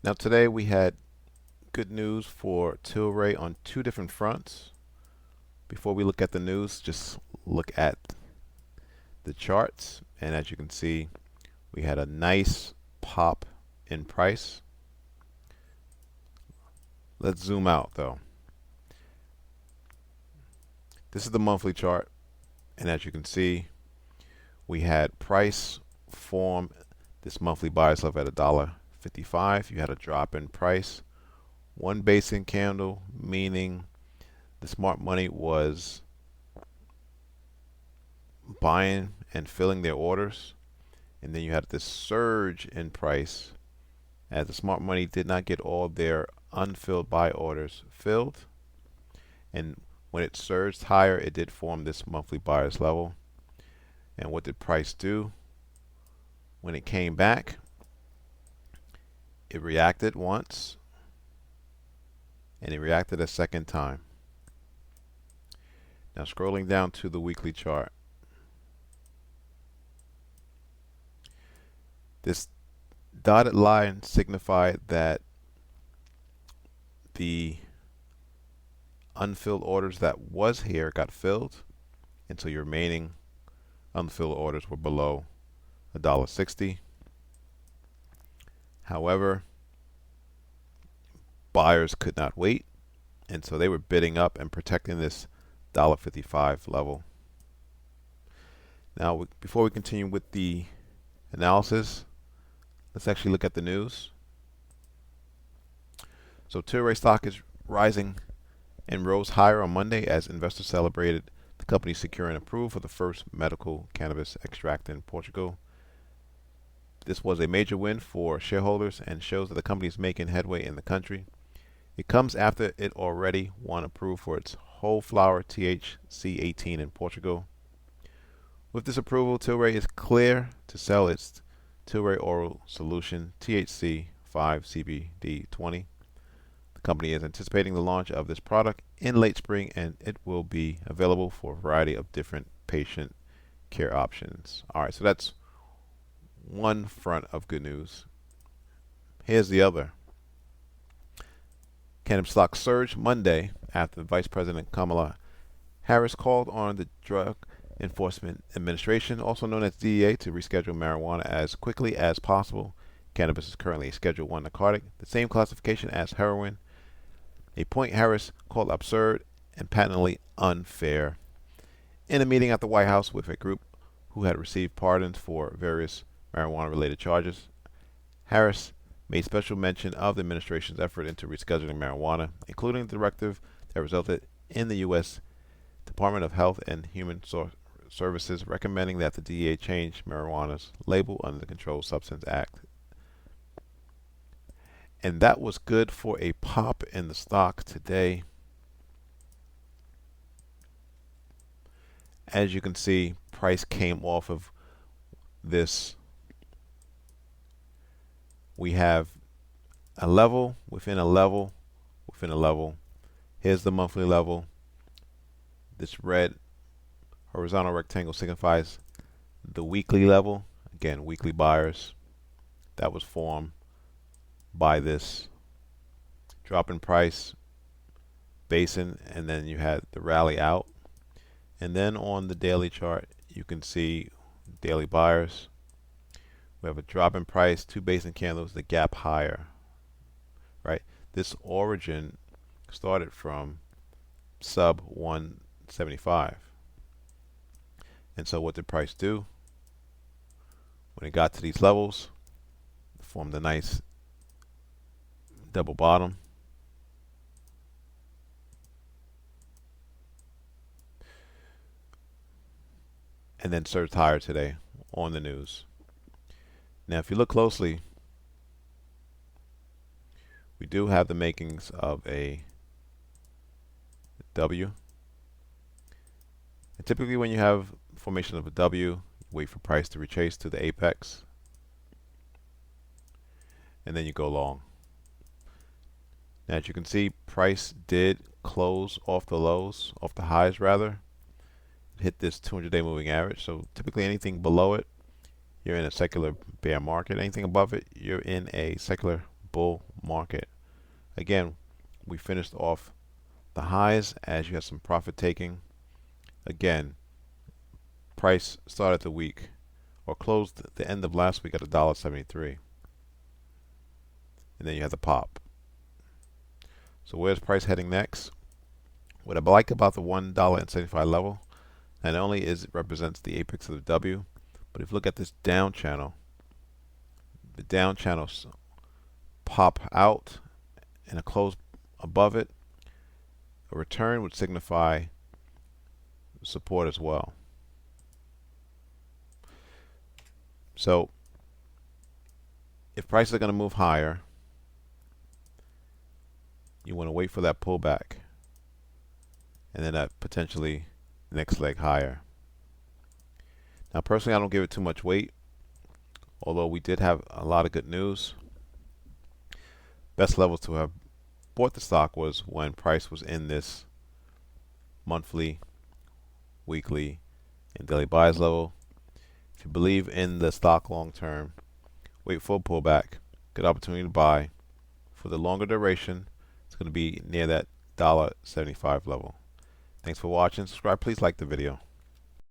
Now today we had good news for Tilray on two different fronts. Before we look at the news, just look at the charts, and as you can see, we had a nice pop in price. Let's zoom out though. This is the monthly chart, and as you can see, we had price form this monthly buyer's level at $1.55. You had a drop in price, one basic candle, meaning the smart money was buying and filling their orders, and then you had this surge in price as the smart money did not get all their unfilled buy orders filled, and when it surged higher, it did form this monthly buyer's level. And what did price do? When it came back, it reacted once, and it reacted a second time. Now scrolling down to the weekly chart, this dotted line signified that the unfilled orders that was here got filled, and so your remaining unfilled orders were below $1.60. However, buyers could not wait, and so they were bidding up and protecting this $1.55 level. Now, before we continue with the analysis, let's actually look at the news. So Tilray stock is rising and rose higher on Monday as investors celebrated the company securing approval for the first medical cannabis extract in Portugal. This was a major win for shareholders and shows that the company is making headway in the country. It comes after it already won approval for its whole flower THC 18 in Portugal. With this approval, Tilray is clear to sell its Tilray Oral Solution THC 5 CBD 20. The company is anticipating the launch of this product in late spring, and it will be available for a variety of different patient care options. All right, so that's one front of good news. Here's the other. Cannabis stock surged Monday after Vice President Kamala Harris called on the Drug Enforcement Administration, also known as DEA, to reschedule marijuana as quickly as possible. Cannabis is currently a Schedule 1 narcotic, the same classification as heroin, a point Harris called absurd and patently unfair. In a meeting at the White House with a group who had received pardons for various marijuana-related charges, Harris made special mention of the administration's effort into rescheduling marijuana, including the directive that resulted in the U.S. Department of Health and Human Services recommending that the DEA change marijuana's label under the Controlled Substance Act. And that was good for a pop in the stock today. As you can see, price came off of this. We have a level within a level within a level. Here's the monthly level. This red horizontal rectangle signifies the weekly level. Again, weekly buyers. That was formed by this drop in price basin, and then you had the rally out. And then on the daily chart, you can see daily buyers. We have a drop in price, two basin candles, the gap higher, right? This origin started from sub 175. And so what did price do? When it got to these levels, it formed a nice double bottom. And then surged higher today on the news. Now, if you look closely, we do have the makings of a W. And typically when you have formation of a W, wait for price to retrace to the apex, and then you go long. Now, as you can see, price did close off the lows, off the highs rather. It hit this 200-day moving average. So typically anything below it, you're in a secular bear market. Anything above it, you're in a secular bull market. Again, we finished off the highs as you had some profit taking. Again, price started the week or closed the end of last week at $1.73, and then you have the pop. So where's price heading next? What I like about the $1.75 level, not only is it represents the apex of the W, but if you look at this down channel, the down channels pop out and a close above it. A return would signify support as well. So if prices are going to move higher, you want to wait for that pullback and then that potentially next leg higher. Now personally, I don't give it too much weight, although we did have a lot of good news. Best levels to have bought the stock was when price was in this monthly, weekly, and daily buys level. If you believe in the stock long term, wait for a pullback. Good opportunity to buy. For the longer duration, it's going to be near that $1.75 level. Thanks for watching. Subscribe. Please like the video.